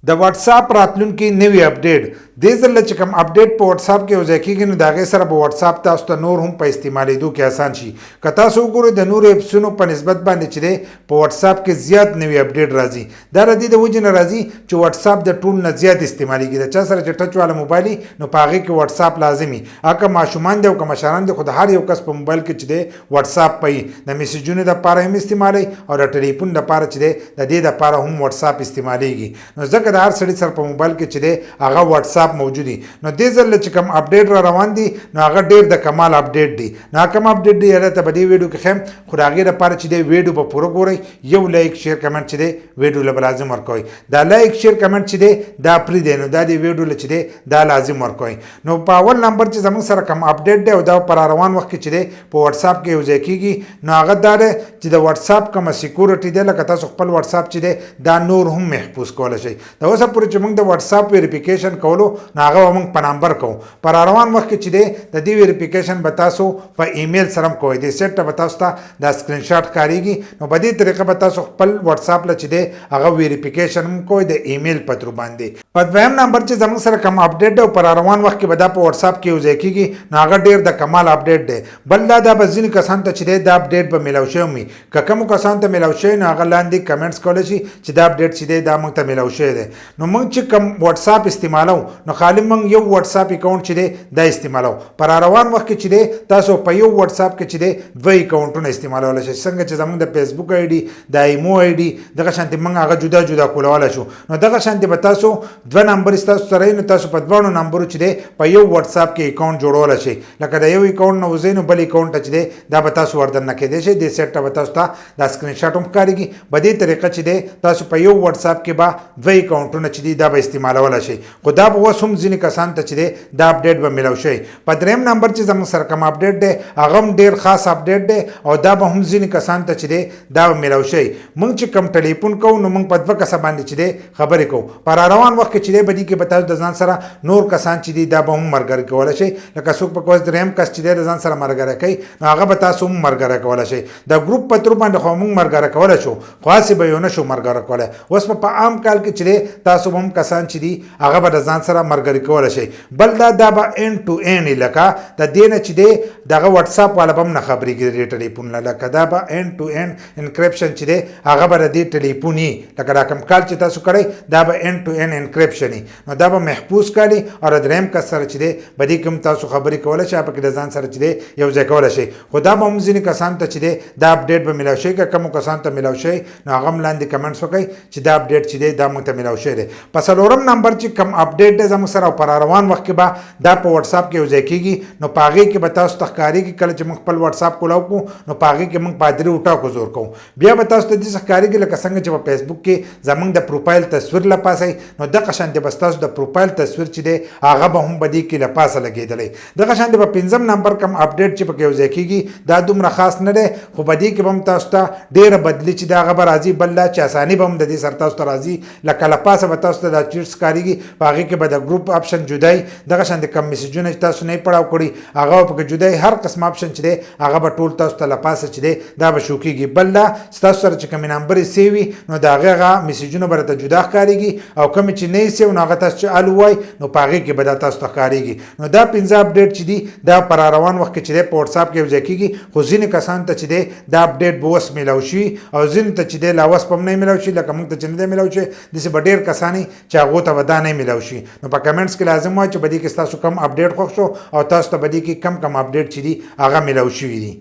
د واتس اپ راتلونکي نوی اپډیټ د ځل چې کوم اپډیټ په واتس اپ کې وځي کېږي نو دا غي سره په واتس اپ تاسو ته نور هم په استعمالېدو کې آسان شي که تاسو وګورئ د نور اپسونو په نسبت باندې چې په واتس اپ کې زیات نوی اپډیټ راځي دا ردی د وجه نه راځي چې واتس اپ د ټول نه زیات استعمالېږي د چا سره چې ټچ والا موبایل نو په هغه کې واتس اپ لازمي اګه ماشومان دی او که مشران دي خو د هر یو کس په موبایل کې چې دی واتس اپ پي د میسجونو د لپاره هم استعمالي او د ټلیفون لپاره چې دی د دې لپاره هم واتس اپ استعمالېږي نو ځکه د هر سړي سره په موبایل کې چې دی هغه واتس اپ موجود دي نو دې ځل چې کوم اپډیټ را روان دي نو هغه ډیر د کمال اپډیټ دی نو کوم اپډیټ دی هغه ته په دې ویډیو کې خم خو هغه لپاره چې دی ویډیو په پوره ګورئ یو لایک شیر کمنټ چې دی ویډیو له لازم ورکوي دا لایک شیر کمنټ چې دی دا پری دی نو دا دی ویډیو چې دی دا لازم ورکوي نو په اول نمبر چې زموږ سره کوم اپډیټ دی او دا پر روان وخت کې چې دی په واتس اپ کې یو ځای کیږي نو هغه دا چې د واتس اپ کوم سکیورټي دی لکه تاسو خپل واتس اپ چې دی دا نور هم محفوظ کولای شئ دا اوسه پورې چې موږ د واتس اپ ویریفیکیشن کولو نو هغه موږ په نمبر کوو پر روان وخت کې چې دی د دې ویریفیکیشن به تاسو په ایمیل سره کوئ د سیټ به تاسو ته دا سکرین شاټ کاریږي نو په دې طریقه به تاسو خپل واتس اپ ل چې دی هغه ویریفیکیشن هم کوئ د ایمیل په تر باندې په دویم نمبر چې زموږ سره کوم اپډیټ او پر روان وخت کې به دا په واتس اپ کې یوځای کیږي نو هغه ډیر د کمال اپډیټ دی بل دا به ځینې کسان ته چې دی دا اپډیټ به ملاو شوی وي که کوم کسان ته ملاو شوی نو هغه لاندې کمنټس کولی شي چې دا اپډیټ چې دی دا موږ ته ملاو شوی دی نو موږ چې کوم واتس اپ استعمالو نو خالي موږ یو واتس اپ اکاونټ چې دی دا استعمالو پر روان وخت کې چې دی تاسو په یو واتس اپ کې چې دی دوه اکاونټونه استعمالولی شئ څنګه چې زموږ د فیسبوک آی ډي د ایمو آی ډي دغه شانتې موږ هغه جدا جدا کولولی شو نو دغه شانتې به تاسو دوه نمبر ستاسو سره نو تاسو په دواړو نمبرو چې دی په یو واتس اپ کې اکاونټ جوړولی شئ لکه د یو اکاونټ نه وځئ نو بل اکاونټ ته چې دی دا به تاسو وردننه کیدی شئ دې سیټ ته به تاسو ته دا سکرین شاټ هم ښکارېږي په دې طریقه چې دی تاسو په یو واتس اپ کې به دوه اکاونټونه چې دي دا به استعمالولی شئ خو دا به اوس هم ځینې کسان ته چې دی دا اپډیټ به ملاو شي په دریم نمبر چې زموږ سره کوم اپډیټ دی هغه هم ډیر خاص اپډیټ دی او دا به هم ځینې کسان ته چې دی دا به ملاو شي موږ چې کوم ټلیفون کوو نو موږ په دوه کسه باندې چې دی خبرې کوو پر روان وخت کې چې دی به دې کې به تاسو د ځان سره نور کسان چې دي دا به هم مرګري کولی شئ لکه څوک په کوز دریم کس چې دی د ځان سره مرګري کوي نو هغه به تاسو هم مرګري کولی شئ د ګروپ په تر باندې خو موږ مرګري کولی شو خو هسې به یو نه شو مرګري کولی اوس په عام کال کې چې دی تاسو هم کسان چې دي هغه به د ځان سره مرګري کولی شئ بل دا به end to end لکه د دې نه چې دی دغه واتس اپ والا به هم نه خبرېږي د دې ټلیفون نه لکه دا به end to end انکریپشن چې دی هغه به د دې ټلیفون وي لکه دا کوم کال چې تاسو کړی دا به end to end انکریپشن وي نو دا به محفوظ کړي او د دریم کس سره چې دی به دې کوم تاسو خبرې کولی شئ پکې د ځان سره چې دی یو ځای کولی شئ خو دا به هم ځینې کسان ته چې دی دا اپډیټ به ملاو شي که کومو کسانو ته ملاو شي نو هغه هم لاندې کمنټس وکړئ چې دا اپډیټ چې دی دا موږ ته ملاو شوی دی په څلورم نمبر چې کوم اپډیټ دی زموږ سره پر روان وخت کې به دا په واتس اپ کې یوځای کېږي نو په هغې کې به تاسو ته ښکارېږي کله چې موږ خپل واتس اپ کولاو کړو نو په هغې کې موږ په درېو ټاکو زور کوو بیا به تاسو ته داسې ښکارېږي لکه څنګه چې په فیسبوک کې زموږ د پروفایل تصویر له پاسه نو دغه شانتې به ستاسو د پروفایل تصویر چې دی هغه به هم به دې کې له پاسه لګېدلی دغه شانتې به پنځم نمبر کوم اپډیټ چې پکې یوځای کېږي دا دومره خاص نه دی خو په دې کې به هم تاسو ته ډېره بدلي چې د هغه به راځي بل دا چې اساني به هم د دې سره تاسو ته راځي لکه له پاسه به تاسو ته دا چیټس ښکارېږي په هغې کې به د ګروپ آپشن جدای دغه شانتې کم میسجونه چې تاسو نه یې پړاو کړي هغه به پکې جدای هر قسم آپشن چې دی هغه به ټول تاسو ته له پاسه چې دی دا به شو کېږي بل دا ستاسو سره چې کومې نمبرې سیو وي نو د هغې هغه میسجونه به راته جدا ښکارېږي او کومې چې نه یې سیو نو هغه تاسو چې الو وایي نو په هغې کې به دا تاسو ته ښکارېږي نو دا پنځه اپډیټ چې دي دا پر روان وخت کې چې دی په واتس اپ کې یوځای کېږي خو ځینې کسانو ته چې دی دا اپډیټ به اوس میلاو شي او ځینو ته چې دی لا اوس په هم نه میلاو شي لکه موږ ته چې نه دی میلاو شي داسې به ډېر کسان چې هغو ته به دا نه میلاو شي نو په کمنټس کې لازم وایي چې په دې کې ستاسو کم اپډیټ خوښ شو او تاسو ته په دې کې کم اپډیټ چې دي هغه میلاو شوي دي